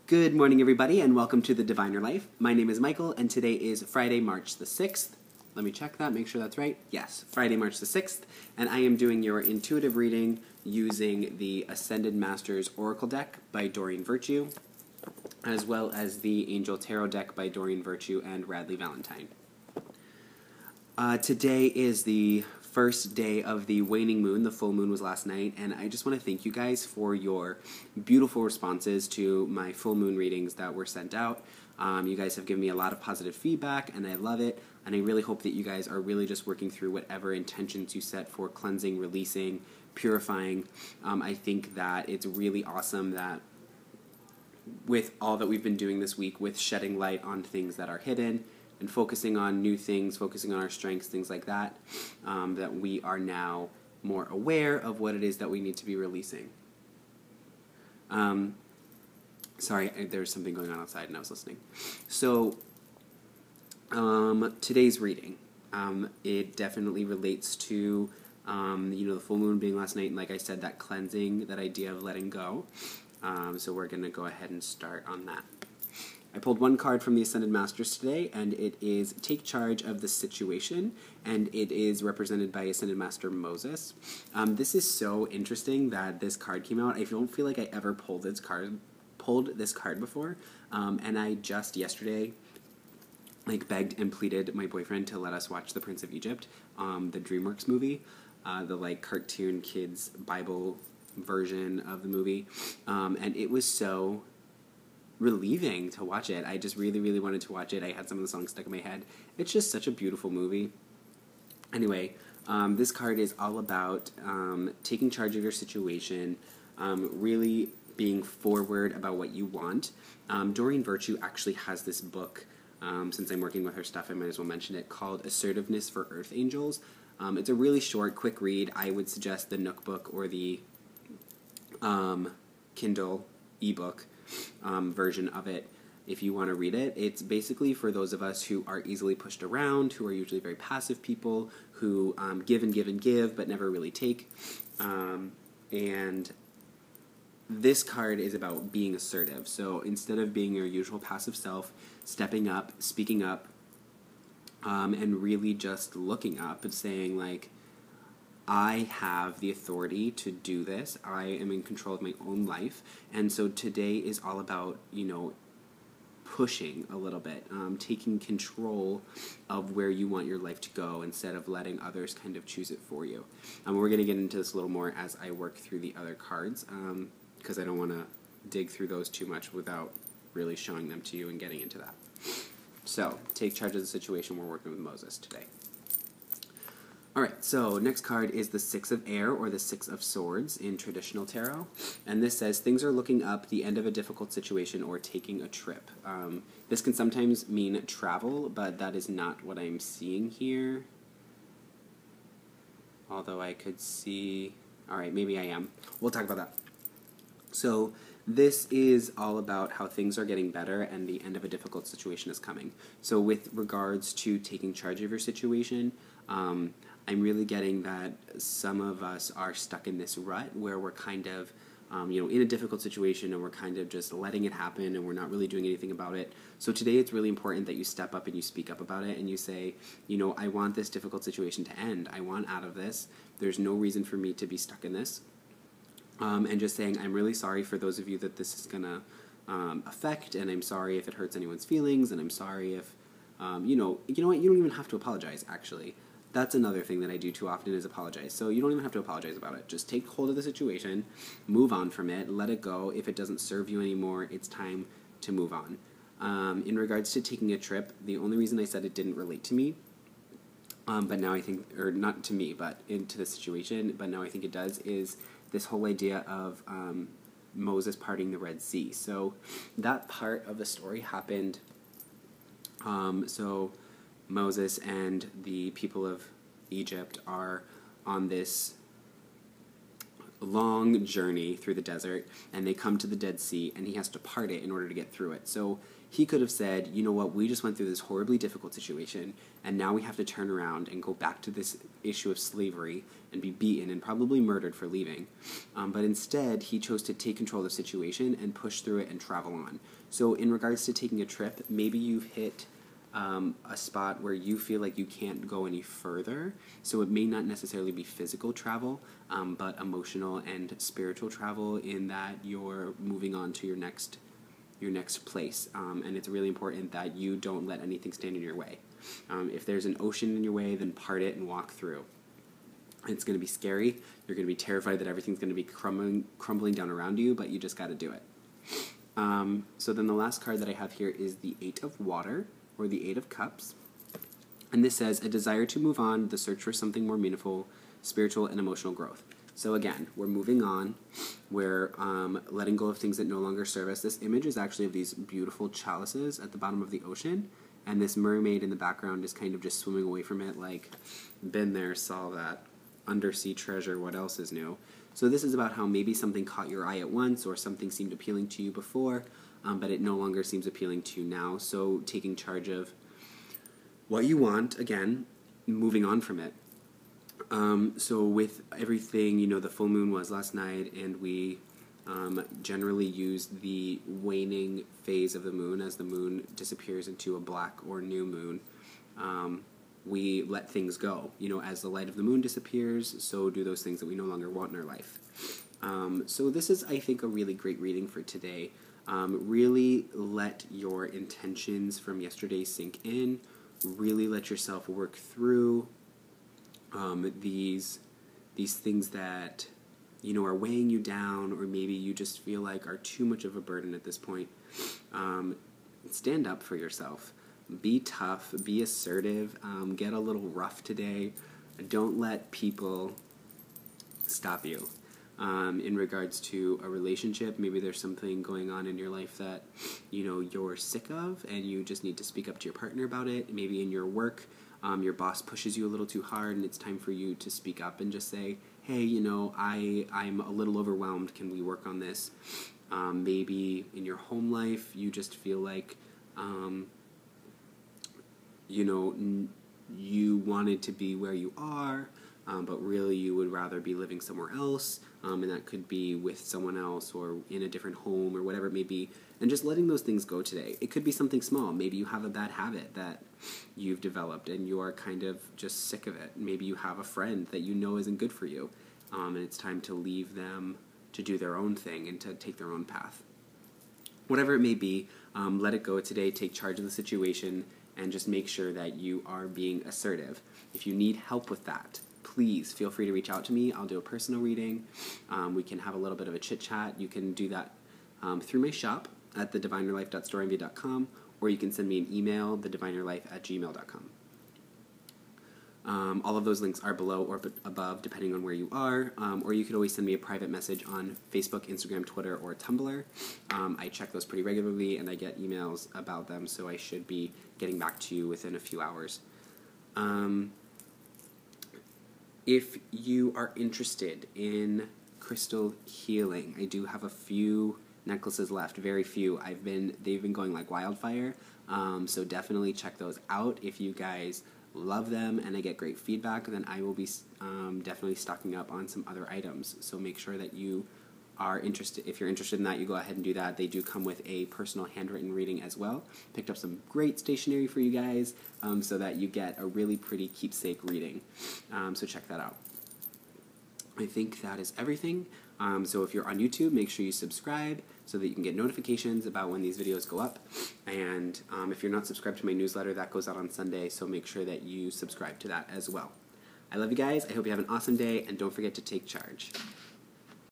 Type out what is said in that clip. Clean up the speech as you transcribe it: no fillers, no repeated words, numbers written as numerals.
Good morning, everybody, and welcome to The Diviner Life. My name is Michael, and today is Friday, March the 6th. Let me check that, make sure that's right. Yes, Friday, March the 6th, and I am doing your intuitive reading using the Ascended Masters Oracle deck by Doreen Virtue, as well as the Angel Tarot deck by Doreen Virtue and Radley Valentine. Today is the first day of the waning moon. The full moon was last night, and I just want to thank you guys for your beautiful responses to my full moon readings that were sent out. You guys have given me a lot of positive feedback, and I love it, and I really hope that you guys are really just working through whatever intentions you set for cleansing, releasing, purifying. I think that it's really awesome that with all that we've been doing this week with shedding light on things that are hidden, and focusing on new things, focusing on our strengths, things like that, that we are now more aware of what it is that we need to be releasing. Sorry, there's something going on outside and I was listening. So, today's reading, it definitely relates to, the full moon being last night, and like I said, that cleansing, that idea of letting go. So we're going to go ahead and start on that. I pulled one card from the Ascended Masters today, and it is Take Charge of the Situation, and it is represented by Ascended Master Moses. This is so interesting that this card came out. I don't feel like I ever pulled this card before, and I just yesterday begged and pleaded my boyfriend to let us watch The Prince of Egypt, the DreamWorks movie, the cartoon kids Bible version of the movie, and it was so relieving to watch it. I just really, really wanted to watch it. I had some of the songs stuck in my head. It's just such a beautiful movie. Anyway, this card is all about taking charge of your situation, really being forward about what you want. Doreen Virtue actually has this book, since I'm working with her stuff, I might as well mention it, called Assertiveness for Earth Angels. It's a really short, quick read. I would suggest the Nook book or the Kindle ebook version of it if you want to read it. It's basically for those of us who are easily pushed around, who are usually very passive people, who give and give and give but never really take. And this card is about being assertive. So instead of being your usual passive self, stepping up, speaking up, and really just looking up and saying, I have the authority to do this. I am in control of my own life. And so today is all about, pushing a little bit, taking control of where you want your life to go instead of letting others kind of choose it for you. We're going to get into this a little more as I work through the other cards, because I don't want to dig through those too much without really showing them to you and getting into that. So, take charge of the situation. We're working with Moses today. Alright, so next card is the Six of Air, or the Six of Swords in traditional tarot. And this says, things are looking up, the end of a difficult situation, or taking a trip. This can sometimes mean travel, but that is not what I'm seeing here. Although I could see... Alright, maybe I am. We'll talk about that. So, this is all about how things are getting better and the end of a difficult situation is coming. So with regards to taking charge of your situation, I'm really getting that some of us are stuck in this rut where we're kind of, in a difficult situation and we're kind of just letting it happen and we're not really doing anything about it. So today it's really important that you step up and you speak up about it and you say, I want this difficult situation to end. I want out of this. There's no reason for me to be stuck in this. And just saying, I'm really sorry for those of you that this is going to affect, and I'm sorry if it hurts anyone's feelings, and I'm sorry if, you know what, you don't even have to apologize, actually. That's another thing that I do too often is apologize. So you don't even have to apologize about it. Just take hold of the situation, move on from it, let it go. If it doesn't serve you anymore, it's time to move on. In regards to taking a trip, the only reason I said it didn't relate to me, but now I think, or not to me, but into the situation, but now I think it does, is this whole idea of Moses parting the Red Sea. So that part of the story happened, so Moses and the people of Egypt are on this long journey through the desert, and they come to the Dead Sea, and he has to part it in order to get through it. So he could have said, you know what, we just went through this horribly difficult situation, and now we have to turn around and go back to this issue of slavery and be beaten and probably murdered for leaving. But instead, he chose to take control of the situation and push through it and travel on. So in regards to taking a trip, maybe you've hit a spot where you feel like you can't go any further. So it may not necessarily be physical travel, but emotional and spiritual travel, in that you're moving on to your next place. And it's really important that you don't let anything stand in your way. If there's an ocean in your way, then part it and walk through. It's going to be scary. You're going to be terrified that everything's going to be crumbling down around you, but you just got to do it. So then the last card that I have here is the Eight of Water, or the Eight of Cups. And this says, a desire to move on, the search for something more meaningful, spiritual and emotional growth. So again, we're moving on. We're letting go of things that no longer serve us. This image is actually of these beautiful chalices at the bottom of the ocean, and this mermaid in the background is kind of just swimming away from it, like, been there, saw that, undersea treasure, what else is new? So this is about how maybe something caught your eye at once, or something seemed appealing to you before, but it no longer seems appealing to you now. So taking charge of what you want, again, moving on from it. So with everything, the full moon was last night, and we generally use the waning phase of the moon as the moon disappears into a black or new moon. We let things go. As the light of the moon disappears, so do those things that we no longer want in our life. So this is, I think, a really great reading for today. Really let your intentions from yesterday sink in. Really let yourself work through these things that are weighing you down, or maybe you just feel like are too much of a burden at this point. Stand up for yourself. Be tough. Be assertive. Get a little rough today. Don't let people stop you. In regards to a relationship, maybe there's something going on in your life that you're sick of, and you just need to speak up to your partner about it. Maybe in your work, your boss pushes you a little too hard, and it's time for you to speak up and just say, hey, I'm a little overwhelmed. Can we work on this? Maybe in your home life, you just feel like you wanted to be where you are, but really you would rather be living somewhere else, and that could be with someone else or in a different home or whatever it may be, and just letting those things go today. It could be something small. Maybe you have a bad habit that you've developed and you are kind of just sick of it. Maybe you have a friend that isn't good for you, and it's time to leave them to do their own thing and to take their own path. Whatever it may be, let it go today. Take charge of the situation, and just make sure that you are being assertive. If you need help with that, please feel free to reach out to me. I'll do a personal reading. We can have a little bit of a chit-chat. You can do that through my shop at thedivinerlife.storeenvy.com, or you can send me an email, thedivinerlife@gmail.com. All of those links are below or above, depending on where you are, or you could always send me a private message on Facebook, Instagram, Twitter, or Tumblr. I check those pretty regularly, and I get emails about them, so I should be getting back to you within a few hours. If you are interested in crystal healing, I do have a few necklaces left, very few. They've been going like wildfire, so definitely check those out. If you guys love them and I get great feedback, then I will be definitely stocking up on some other items. So make sure that you are interested. If you're interested in that, you go ahead and do that. They do come with a personal handwritten reading as well. Picked up some great stationery for you guys, so that you get a really pretty keepsake reading. So check that out. I think that is everything. So if you're on YouTube, make sure you subscribe so that you can get notifications about when these videos go up. And if you're not subscribed to my newsletter, that goes out on Sunday, so make sure that you subscribe to that as well. I love you guys. I hope you have an awesome day, and don't forget to take charge.